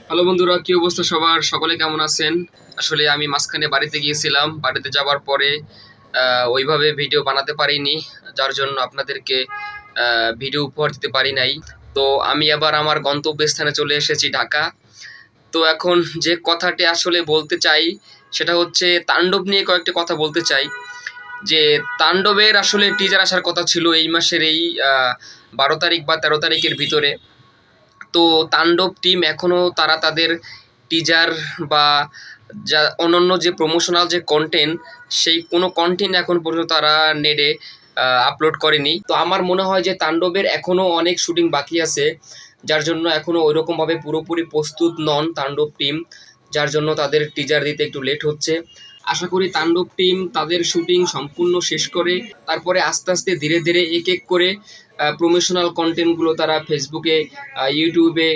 Hello বন্ধুরা, কি অবস্থা সবার? সকলে কেমন আছেন? আসলে আমি মাঝখানে বাড়িতে গিয়েছিলাম। বাড়িতে যাওয়ার পরে ওইভাবে ভিডিও বানাতে পারিনি, যার জন্য আপনাদেরকে ভিডিও উপহার দিতে পারি নাই। তো আমি আবার আমার গন্তব্যস্থানে চলে এসেছি, ঢাকা। তো এখন যে কথাটি আসলে বলতে চাই সেটা হচ্ছে তাণ্ডব নিয়ে কয়েকটি কথা বলতে চাই। যে তাণ্ডবের আসলে টিজার আসার কথা ছিল এই মাসের এই 12 তারিখ বা 13 তারিখের ভিতরে। তো তাণ্ডব টিম এখনও তারা তাদের টিজার বা যা অন্যান্য যে প্রমোশনাল যে কন্টেন্ট, সেই কোনো কন্টেন্ট এখন পর্যন্ত তারা নেটে আপলোড করেনি। তো আমার মনে হয় যে তাণ্ডবের এখনও অনেক শুটিং বাকি আছে, যার জন্য এখনও ওইরকমভাবে পুরোপুরি প্রস্তুত নন তাণ্ডব টিম, যার জন্য তাদের টিজার দিতে একটু লেট হচ্ছে। আশা করি তাণ্ডব টিম তাদের শুটিং সম্পূর্ণ শেষ করে তারপরে আস্তে আস্তে ধীরে ধীরে এক এক করে প্রমোশনাল কন্টেন্টগুলো তারা ফেসবুকে, ইউটিউবে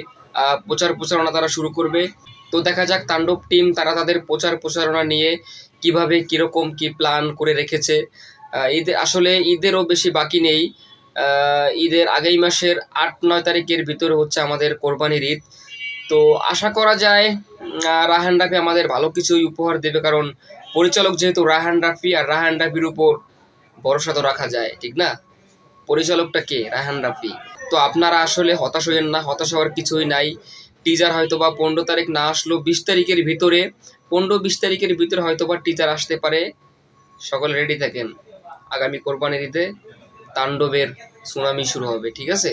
প্রচার প্রচারণা তারা শুরু করবে। তো দেখা যাক তাণ্ডব টিম তারা তাদের প্রচার প্রচারণা নিয়ে কিভাবে কীরকম কি প্ল্যান করে রেখেছে। ঈদের আসলে ঈদেরও বেশি বাকি নেই। ঈদের আগামী মাসের 8-9 তারিখের ভিতরে হচ্ছে আমাদের কোরবানির ঈদ। তো আশা করা যায় রায়হান রাফি আমাদের ভালো কিছুই উপহার দেবে, কারণ পরিচালক যেহেতু রায়হান রাফি, আর রায়হান রাফির উপর ভরসা তো রাখা যায়, ঠিক না? পরিচালকটা কে? রায়হান রাফি। তো আপনারা আসলে হতাশ হইয়েন না, হতাশ হওয়ার কিছুই নাই। টিজার হয়তো বা 15 তারিখ না আসলেও 20 তারিখের ভিতরে, 15-20 তারিখের ভিতরে হয়তো বা টিজার আসতে পারে। সকলে রেডি থাকেন, আগামী কোরবানির ঈদে তাণ্ডবের সুনামি শুরু হবে, ঠিক আছে?